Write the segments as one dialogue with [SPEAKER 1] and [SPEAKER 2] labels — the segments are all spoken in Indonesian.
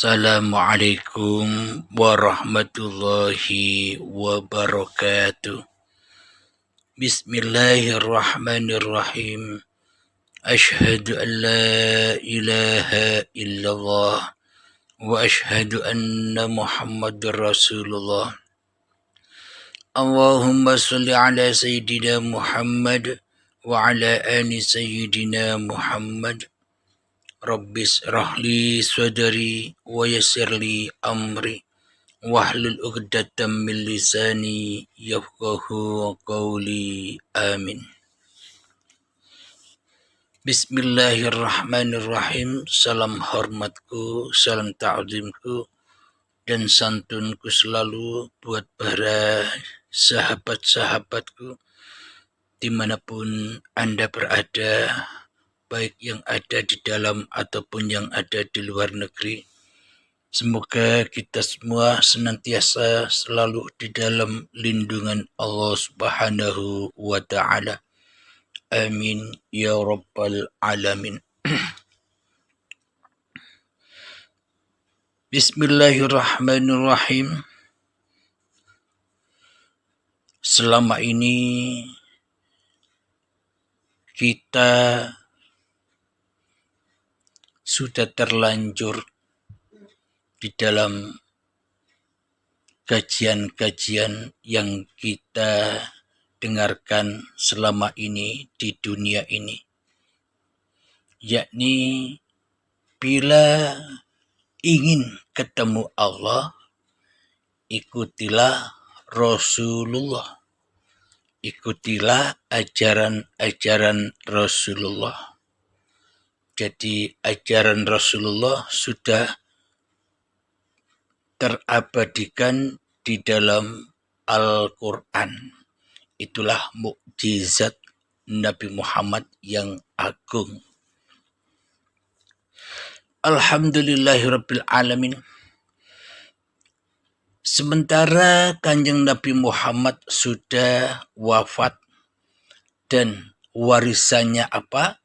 [SPEAKER 1] Assalamualaikum warahmatullahi wabarakatuh. Bismillahirrahmanirrahim. Ashhadu an la ilaha illallah wa ashhadu anna Muhammadar Rasulullah. Allahumma salli ala Sayyidina Muhammad wa ala ali Sayyidina Muhammad. Rabbis rahli sadri wa yassirli amri wahlul 'uqdatam min lisani yafqahu qawli. Amin. Bismillahirrahmanirrahim. Salam hormatku, salam ta'zimku dan santunku selalu buat para sahabat-sahabatku dimanapun Anda berada, baik yang ada di dalam ataupun yang ada di luar negeri. Semoga kita semua senantiasa selalu di dalam lindungan Allah Subhanahu wa ta'ala. Amin ya rabbal alamin. Bismillahirrahmanirrahim. Selama ini kita sudah terlanjur di dalam kajian-kajian yang kita dengarkan selama ini di dunia ini, yakni bila ingin ketemu Allah, ikutilah Rasulullah, ikutilah ajaran-ajaran Rasulullah. Jadi ajaran Rasulullah sudah terabadikan di dalam Al-Quran. Itulah mukjizat Nabi Muhammad yang agung. Alhamdulillahirabbil alamin. Sementara Kanjeng Nabi Muhammad sudah wafat dan warisannya apa?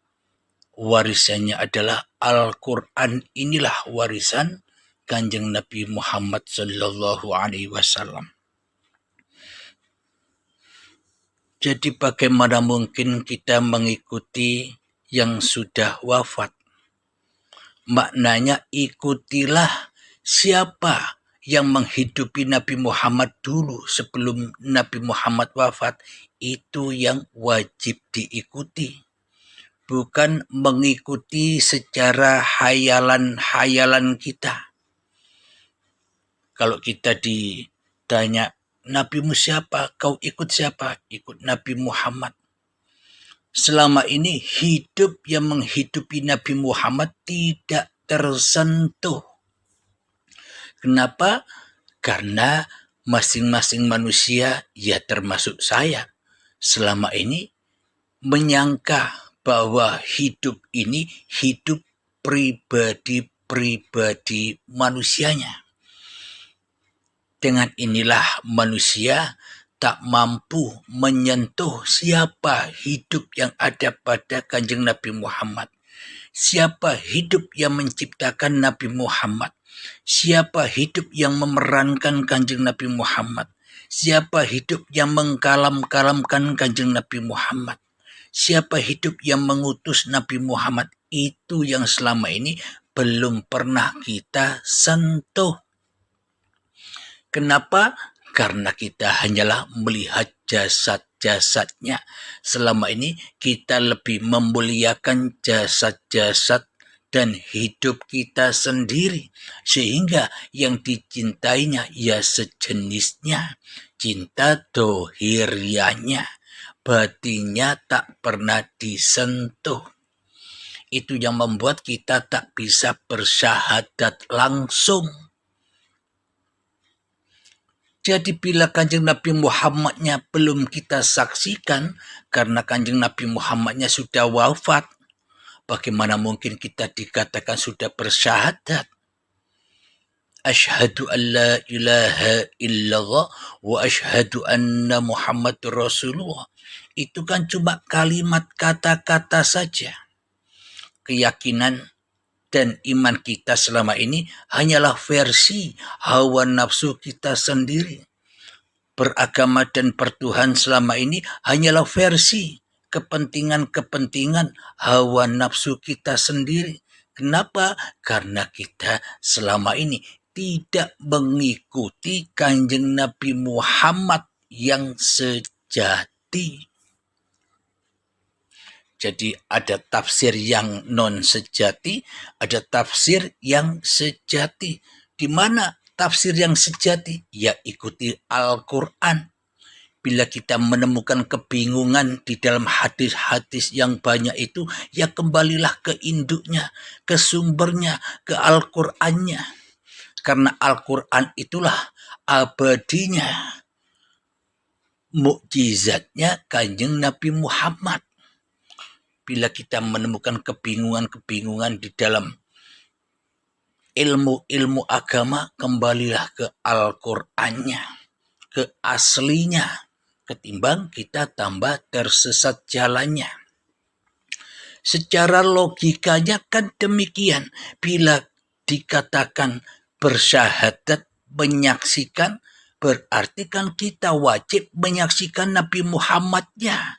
[SPEAKER 1] Warisannya adalah Al-Quran. Inilah warisan Kanjeng Nabi Muhammad sallallahu alaihi wasallam. Jadi bagaimana mungkin kita mengikuti yang sudah wafat? Maknanya ikutilah siapa yang menghidupi Nabi Muhammad dulu sebelum Nabi Muhammad wafat. Itu yang wajib diikuti. Bukan mengikuti secara hayalan-hayalan kita. Kalau kita ditanya, Nabimu siapa? Kau ikut siapa? Ikut Nabi Muhammad. Selama ini hidup yang menghidupi Nabi Muhammad tidak tersentuh. Kenapa? Karena masing-masing manusia, ya termasuk saya, selama ini menyangka bahwa hidup ini hidup pribadi-pribadi manusianya. Dengan inilah manusia tak mampu menyentuh siapa hidup yang ada pada Kanjeng Nabi Muhammad. Siapa hidup yang menciptakan Nabi Muhammad. Siapa hidup yang memerankan Kanjeng Nabi Muhammad. Siapa hidup yang mengkalam-kalamkan Kanjeng Nabi Muhammad. Siapa hidup yang mengutus Nabi Muhammad. Itu yang selama ini belum pernah kita sentuh. Kenapa? Karena kita hanyalah melihat jasad-jasadnya. Selama ini kita lebih memuliakan jasad-jasad dan hidup kita sendiri. Sehingga yang dicintainya ya sejenisnya. Cinta dohirianya. Batinnya tak pernah disentuh. Itu yang membuat kita tak bisa bersyahadat langsung. Jadi bila Kanjeng Nabi Muhammadnya belum kita saksikan, karena Kanjeng Nabi Muhammadnya sudah wafat, bagaimana mungkin kita dikatakan sudah bersyahadat? Asyhadu an la ilaha illallah wa asyhadu anna Muhammadur Rasulullah. Itu kan cuma kalimat kata-kata saja. Keyakinan dan iman kita selama ini hanyalah versi hawa nafsu kita sendiri. Beragama dan bertuhan selama ini hanyalah versi kepentingan-kepentingan hawa nafsu kita sendiri. Kenapa? Karena kita selama ini tidak mengikuti Kanjeng Nabi Muhammad yang sejati. Jadi ada tafsir yang non sejati, ada tafsir yang sejati. Di mana tafsir yang sejati? Ya ikuti Al-Quran. Bila kita menemukan kebingungan di dalam hadis-hadis yang banyak itu, ya kembalilah ke induknya, ke sumbernya, ke Al-Qur'annya. Karena Al-Qur'an itulah abadinya, mukjizatnya Kanjeng Nabi Muhammad. Bila kita menemukan kebingungan-kebingungan di dalam ilmu-ilmu agama, kembalilah ke Al-Qur'annya, ke aslinya, ketimbang kita tambah tersesat jalannya. Secara logikanya kan demikian. Bila dikatakan bersyahadat, menyaksikan, berarti kan kita wajib menyaksikan Nabi Muhammadnya.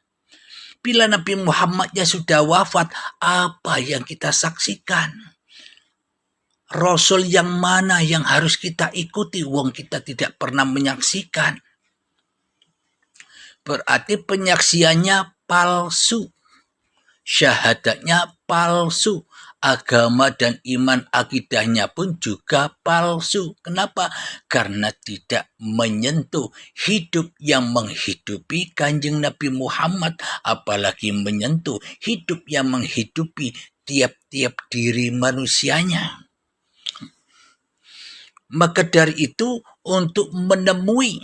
[SPEAKER 1] Bila Nabi Muhammadnya sudah wafat, apa yang kita saksikan? Rasul yang mana yang harus kita ikuti? Wong kita tidak pernah menyaksikan. Berarti penyaksiannya palsu, syahadatnya palsu, agama dan iman akidahnya pun juga palsu. Kenapa? Karena tidak menyentuh hidup yang menghidupi Kanjeng Nabi Muhammad, apalagi menyentuh hidup yang menghidupi tiap-tiap diri manusianya. Maka dari itu, untuk menemui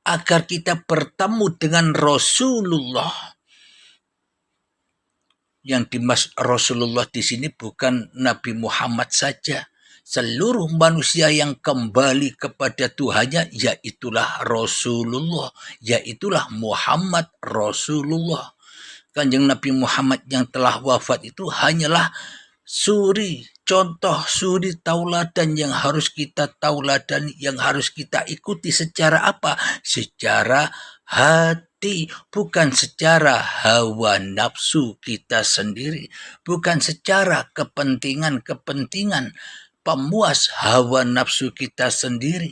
[SPEAKER 1] agar kita bertemu dengan Rasulullah. Yang dimaksud Rasulullah di sini bukan Nabi Muhammad saja. Seluruh manusia yang kembali kepada Tuhannya, yaitulah Rasulullah, yaitulah Muhammad Rasulullah. Kanjeng Nabi Muhammad yang telah wafat itu hanyalah contoh suri tauladan yang harus kita tauladan, yang harus kita ikuti. Secara apa? Secara hati, bukan secara hawa nafsu kita sendiri, bukan secara kepentingan-kepentingan pemuas hawa nafsu kita sendiri.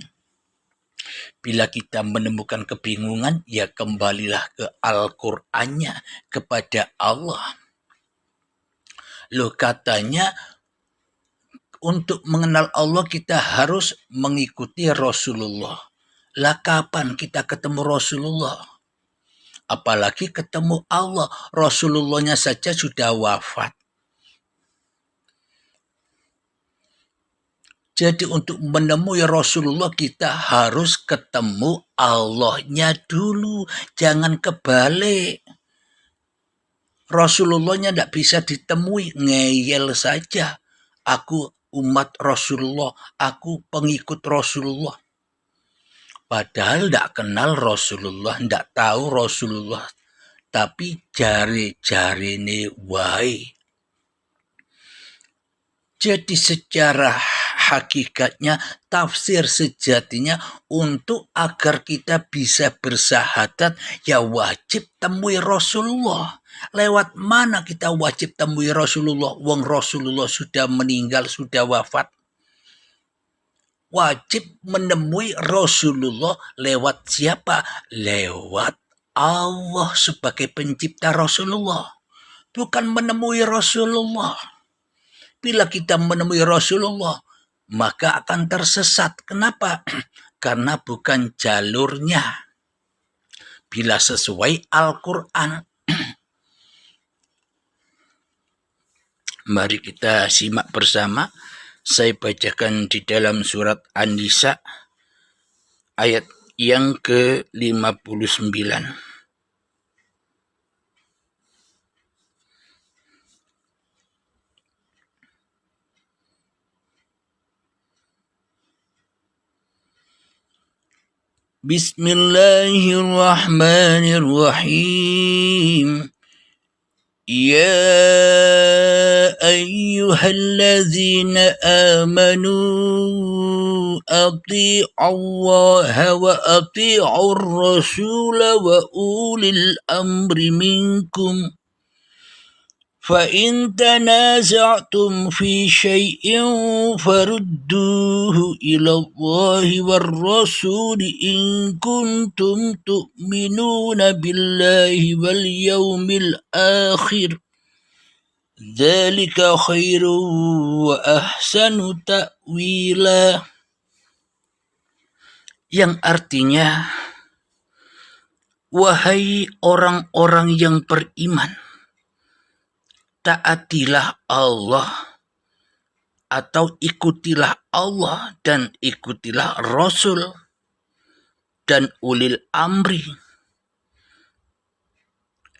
[SPEAKER 1] Bila kita menemukan kebingungan, ya kembalilah ke Al-Qur'annya, kepada Allah. Loh, katanya untuk mengenal Allah kita harus mengikuti Rasulullah. Lah kapan kita ketemu Rasulullah? Apalagi ketemu Allah. Rasulullahnya saja sudah wafat. Jadi untuk menemui Rasulullah kita harus ketemu Allahnya dulu. Jangan kebalik. Rasulullahnya tidak bisa ditemui, ngeyel saja. Aku umat Rasulullah, aku pengikut Rasulullah. Padahal tidak kenal Rasulullah, tidak tahu Rasulullah. Tapi jari-jarine wae. Jadi secara hakikatnya, tafsir sejatinya, untuk agar kita bisa bersahadat, ya wajib temui Rasulullah. Lewat mana kita wajib temui Rasulullah? Wong Rasulullah sudah meninggal, sudah wafat. Wajib menemui Rasulullah lewat siapa? Lewat Allah sebagai pencipta Rasulullah. Bukan menemui Rasulullah. Bila kita menemui Rasulullah, maka akan tersesat. Kenapa? Karena bukan jalurnya. Bila sesuai Al-Quran. Mari kita simak bersama. Saya bacakan di dalam surat An-Nisa ayat yang ke-59. Bismillahirrahmanirrahim. Ya أيها الذين آمنوا أطيعوا الله وأطيعوا الرسول وأولي الأمر منكم فإن تنازعتم في شيء فردوه إلى الله والرسول إن كنتم تؤمنون بالله واليوم الآخر ذلك خير وأحسن تأويلا. Yang artinya, wahai orang-orang yang beriman, taatilah Allah atau ikutilah Allah dan ikutilah Rasul dan ulil amri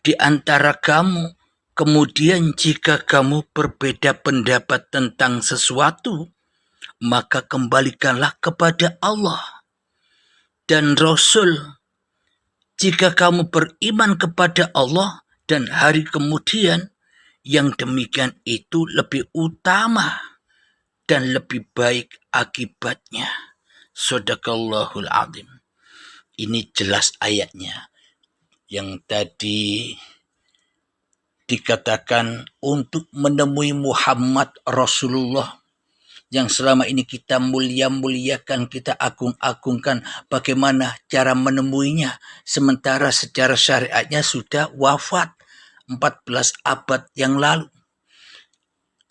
[SPEAKER 1] di antara kamu. Kemudian jika kamu berbeda pendapat tentang sesuatu, maka kembalikanlah kepada Allah dan Rasul. Jika kamu beriman kepada Allah dan hari kemudian, yang demikian itu lebih utama dan lebih baik akibatnya. Shadaqallahul azim. Ini jelas ayatnya. Yang tadi dikatakan untuk menemui Muhammad Rasulullah yang selama ini kita mulia-muliakan, kita agung-agungkan, bagaimana cara menemuinya, sementara secara syariatnya sudah wafat 14 abad yang lalu.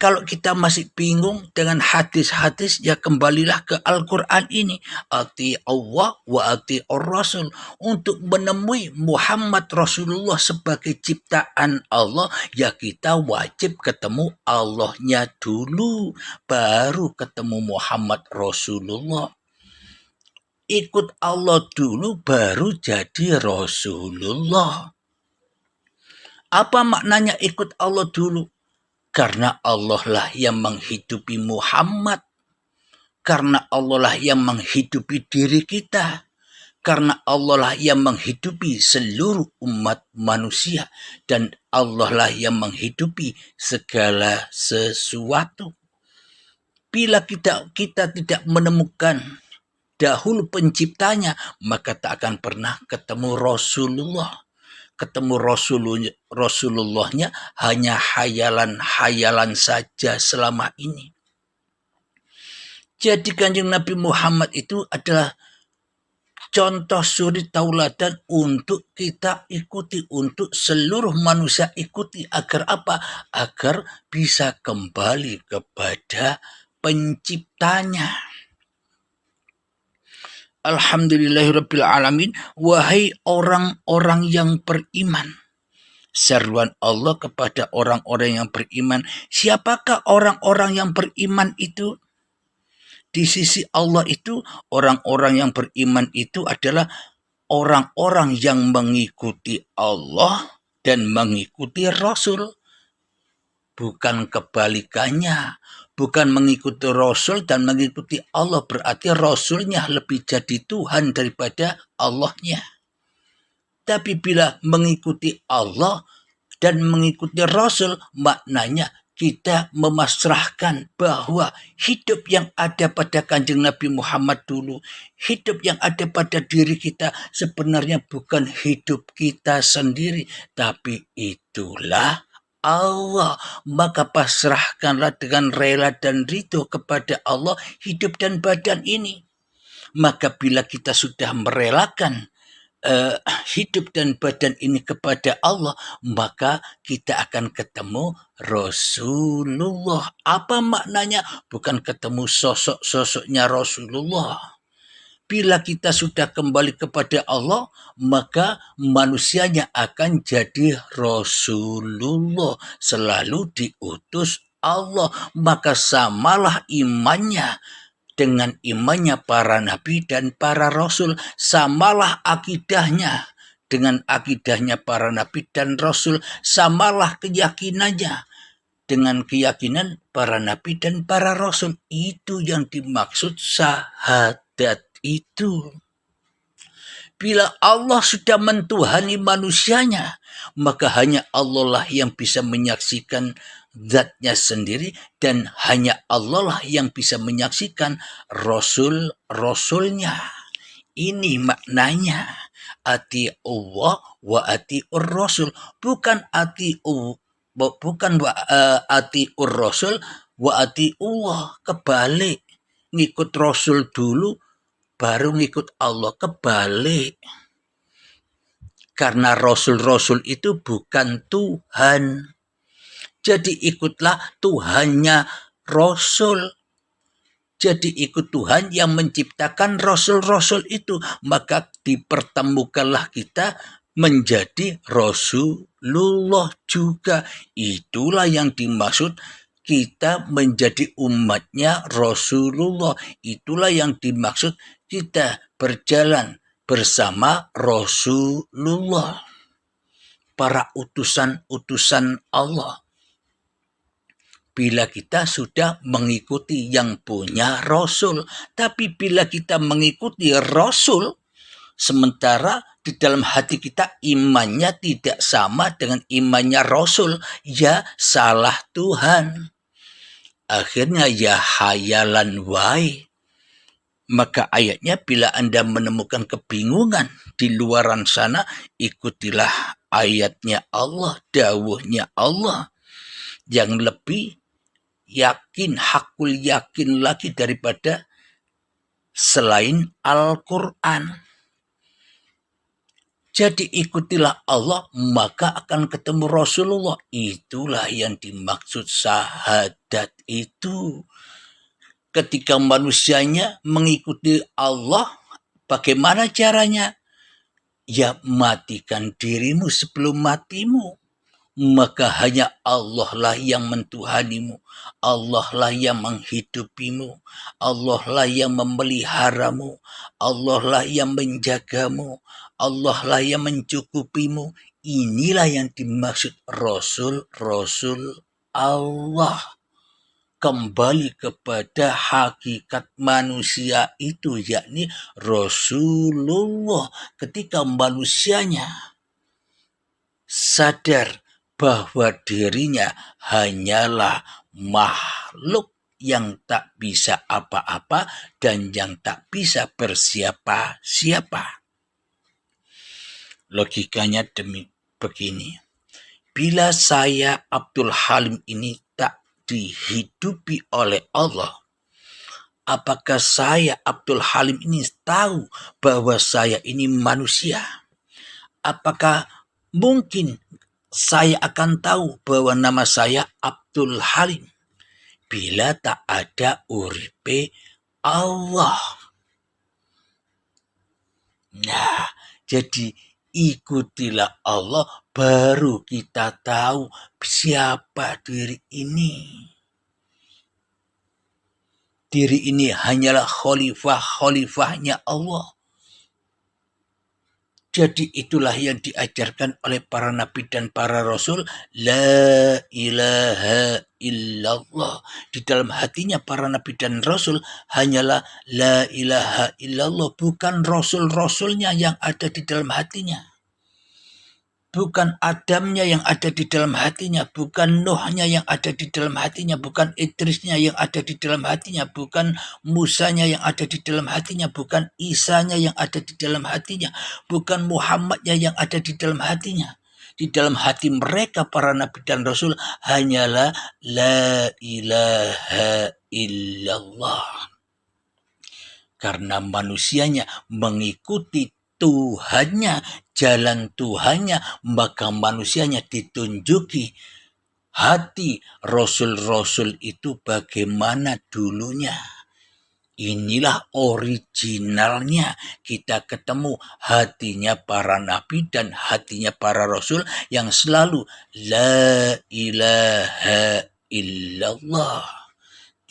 [SPEAKER 1] Kalau kita masih bingung dengan hadis-hadis, ya kembalilah ke Al-Quran ini. Ati Allah wa ati Rasul. Untuk menemui Muhammad Rasulullah sebagai ciptaan Allah, ya kita wajib ketemu Allahnya dulu, baru ketemu Muhammad Rasulullah. Ikut Allah dulu, baru jadi Rasulullah. Apa maknanya ikut Allah dulu? Karena Allah lah yang menghidupi Muhammad. Karena Allah lah yang menghidupi diri kita. Karena Allah lah yang menghidupi seluruh umat manusia. Dan Allah lah yang menghidupi segala sesuatu. Bila kita tidak menemukan dahulu penciptanya, maka tak akan pernah ketemu Rasulullah. Ketemu Rasulullahnya hanya hayalan-hayalan saja selama ini. Jadi Kanjeng Nabi Muhammad itu adalah contoh suri tauladan untuk kita ikuti, untuk seluruh manusia ikuti. Agar apa? Agar bisa kembali kepada penciptanya. Alhamdulillahirabbil alamin. Wahai orang-orang yang beriman. Seruan Allah kepada orang-orang yang beriman. Siapakah orang-orang yang beriman itu? Di sisi Allah itu, orang-orang yang beriman itu adalah orang-orang yang mengikuti Allah dan mengikuti Rasul. Bukan kebalikannya. Bukan mengikuti Rasul dan mengikuti Allah, berarti Rasulnya lebih jadi Tuhan daripada Allahnya. Tapi bila mengikuti Allah dan mengikuti Rasul, maknanya kita memasrahkan bahwa hidup yang ada pada Kanjeng Nabi Muhammad dulu, hidup yang ada pada diri kita sebenarnya bukan hidup kita sendiri, tapi itulah Allah. Maka pasrahkanlah dengan rela dan ridho kepada Allah hidup dan badan ini. Maka bila kita sudah merelakan hidup dan badan ini kepada Allah, maka kita akan ketemu Rasulullah. Apa maknanya? Bukan ketemu sosok-sosoknya Rasulullah. Bila kita sudah kembali kepada Allah, maka manusianya akan jadi Rasulullah, selalu diutus Allah. Maka samalah imannya dengan imannya para nabi dan para rasul. Samalah akidahnya dengan akidahnya para nabi dan rasul. Samalah keyakinannya dengan keyakinan para nabi dan para rasul. Itu yang dimaksud syahadat itu. Bila Allah sudah mentuhani manusianya, maka hanya Allah lah yang bisa menyaksikan zatnya sendiri, dan hanya Allah lah yang bisa menyaksikan rasul-rasulnya. Ini maknanya ati Allah wa ati rasul, bukan ati ati rasul wa ati Allah. Kebalik, ngikut rasul dulu baru ngikut Allah, kebalik. Karena rasul-rasul itu bukan Tuhan. Jadi ikutlah Tuhannya rasul. Jadi ikut Tuhan yang menciptakan rasul-rasul itu. Maka dipertemukanlah kita menjadi Rasulullah juga. Itulah yang dimaksud kita menjadi umatnya Rasulullah. Itulah yang dimaksud kita berjalan bersama Rasulullah, para utusan-utusan Allah. Bila kita sudah mengikuti yang punya Rasul, tapi bila kita mengikuti Rasul, sementara di dalam hati kita imannya tidak sama dengan imannya Rasul, ya salah Tuhan. Akhirnya ya hayalan wae. Maka ayatnya, bila Anda menemukan kebingungan di luaran sana, ikutilah ayatnya Allah, dawuhnya Allah yang lebih yakin, hakul yakin lagi daripada selain Al-Quran. Jadi ikutilah Allah, maka akan ketemu Rasulullah. Itulah yang dimaksud syahadat itu. Ketika manusianya mengikuti Allah, bagaimana caranya? Ya, matikan dirimu sebelum matimu. Maka hanya Allah lah yang mentuhanimu. Allah lah yang menghidupimu. Allah lah yang memeliharamu. Allah lah yang menjagamu. Allah lah yang mencukupimu. Inilah yang dimaksud Rasul-Rasul Allah. Kembali kepada hakikat manusia itu, yakni Rasulullah. Ketika manusianya sadar bahwa dirinya hanyalah makhluk yang tak bisa apa-apa dan yang tak bisa bersiapa-siapa. Logikanya begini. Bila saya Abdul Halim ini tak dihidupi oleh Allah, apakah saya Abdul Halim ini tahu bahwa saya ini manusia? Apakah mungkin saya akan tahu bahwa nama saya Abdul Halim bila tak ada uripe Allah? Nah, jadi ikutilah Allah, baru kita tahu siapa diri ini. Diri ini hanyalah khalifahnya Allah. Jadi itulah yang diajarkan oleh para nabi dan para rasul. La ilaha illallah. Di dalam hatinya para nabi dan rasul hanyalah la ilaha illallah. Bukan rasul-rasulnya yang ada di dalam hatinya. Bukan Adamnya yang ada di dalam hatinya, bukan Nuhnya yang ada di dalam hatinya, bukan Idrisnya yang ada di dalam hatinya, bukan Musanya yang ada di dalam hatinya, bukan Isanya yang ada di dalam hatinya, bukan Muhammadnya yang ada di dalam hatinya. Di dalam hati mereka para nabi dan rasul hanyalah la ilaha illallah. Karena manusianya mengikuti Tuhannya, jalan Tuhannya, maka manusianya ditunjuki hati rasul-rasul itu bagaimana dulunya. Inilah originalnya. Kita ketemu hatinya para nabi dan hatinya para rasul yang selalu la ilaha illallah.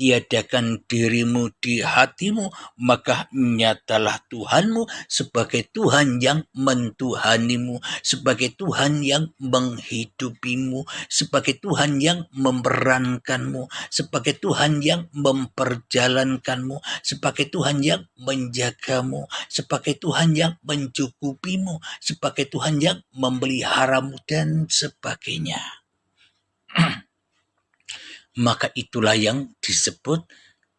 [SPEAKER 1] tiadakan dirimu di hatimu, maka nyatalah Tuhanmu sebagai Tuhan yang mentuhanimu, sebagai Tuhan yang menghidupimu, sebagai Tuhan yang memerankanmu, sebagai Tuhan yang memperjalankanmu, sebagai Tuhan yang menjagamu, sebagai Tuhan yang mencukupimu, sebagai Tuhan yang memeliharamu, dan sebagainya. Maka itulah yang disebut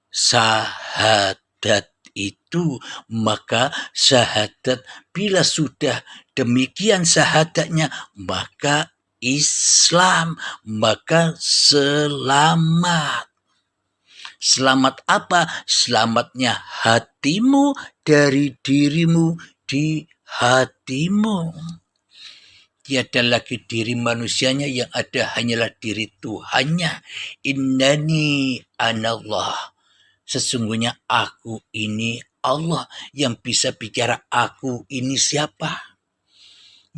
[SPEAKER 1] syahadat itu. Maka syahadat, bila sudah demikian syahadatnya, maka Islam, maka selamat. Selamat apa? Selamatnya hatimu dari dirimu di hatimu. Tiada lagi diri manusianya, yang ada hanyalah diri Tuhannya. Innani anallah. Sesungguhnya aku ini Allah. Yang bisa bicara aku ini siapa?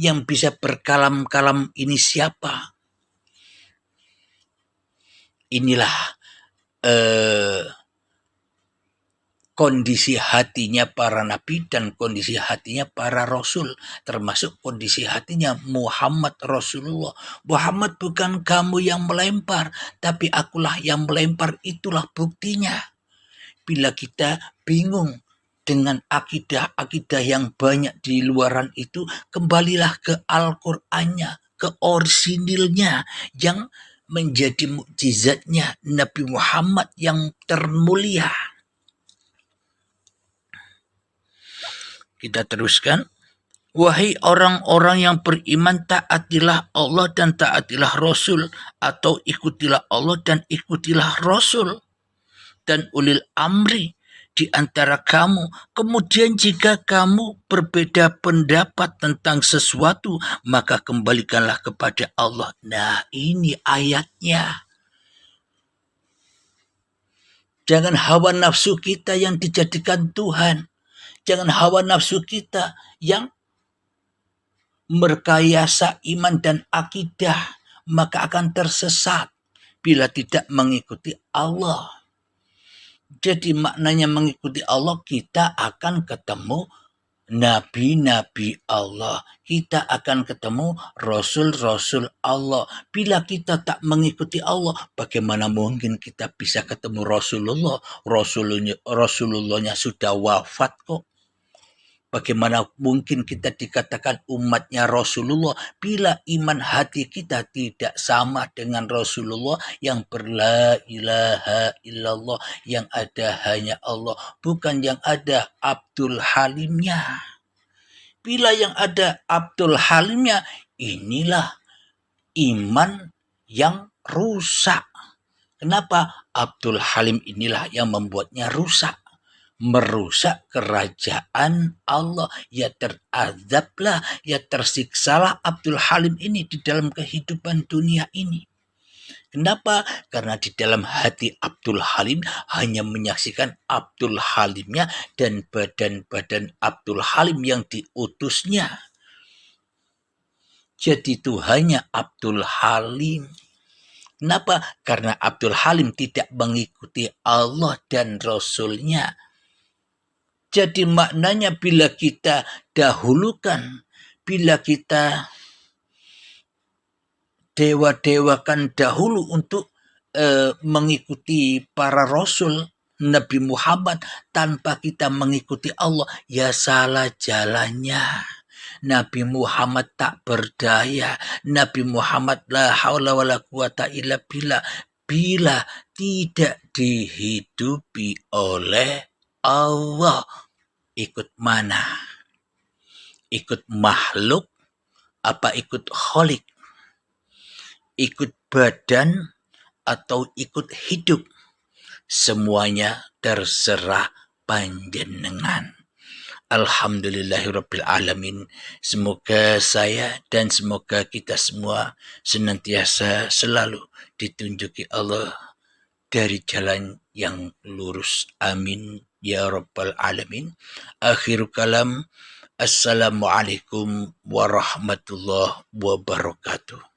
[SPEAKER 1] Yang bisa berkalam-kalam ini siapa? Inilah kondisi hatinya para nabi dan kondisi hatinya para rasul, termasuk kondisi hatinya Muhammad Rasulullah. Muhammad, bukan kamu yang melempar, tapi akulah yang melempar. Itulah buktinya. Bila kita bingung dengan akidah-akidah yang banyak di luaran itu, kembalilah ke Al-Qur'annya, ke orisinilnya yang menjadi mukjizatnya Nabi Muhammad yang termulia. Kita teruskan. Wahai orang-orang yang beriman, taatilah Allah dan taatilah Rasul, atau ikutilah Allah dan ikutilah Rasul dan ulil amri di antara kamu. Kemudian jika kamu berbeda pendapat tentang sesuatu, maka kembalikanlah kepada Allah. Nah, ini ayatnya. Jangan hawa nafsu kita yang dijadikan Tuhan. Jangan hawa nafsu kita yang merekayasa iman dan akidah, maka akan tersesat bila tidak mengikuti Allah. Jadi maknanya mengikuti Allah, kita akan ketemu nabi-nabi Allah, kita akan ketemu rasul-rasul Allah. Bila kita tak mengikuti Allah, bagaimana mungkin kita bisa ketemu Rasulullah? Rasulullahnya sudah wafat kok. Bagaimana mungkin kita dikatakan umatnya Rasulullah bila iman hati kita tidak sama dengan Rasulullah yang berla ilaha illallah, yang ada hanya Allah, bukan yang ada Abdul Halimnya. Bila yang ada Abdul Halimnya, inilah iman yang rusak. Kenapa? Abdul Halim inilah yang membuatnya rusak. Merusak kerajaan Allah. Ya terazablah, ya tersiksalah Abdul Halim ini di dalam kehidupan dunia ini. Kenapa? Karena di dalam hati Abdul Halim hanya menyaksikan Abdul Halimnya dan badan-badan Abdul Halim yang diutusnya. Jadi Tuhannya Abdul Halim. Kenapa? Karena Abdul Halim tidak mengikuti Allah dan Rasulnya. Jadi maknanya bila kita dahulukan, bila kita dewa-dewakan dahulu untuk mengikuti para rasul Nabi Muhammad tanpa kita mengikuti Allah, ya salah jalannya. Nabi Muhammad tak berdaya. Nabi Muhammad la haula wala quwata illa billah. Bila tidak dihidupi oleh Allah, ikut mana? Ikut makhluk apa ikut kholik? Ikut badan atau ikut hidup? Semuanya terserah panjenengan. Alhamdulillahirabbil alamin. Semoga saya dan semoga kita semua senantiasa selalu ditunjuki Allah dari jalan yang lurus. Amin ya rabbal alamin. Akhirul kalam. Assalamualaikum warahmatullahi wabarakatuh.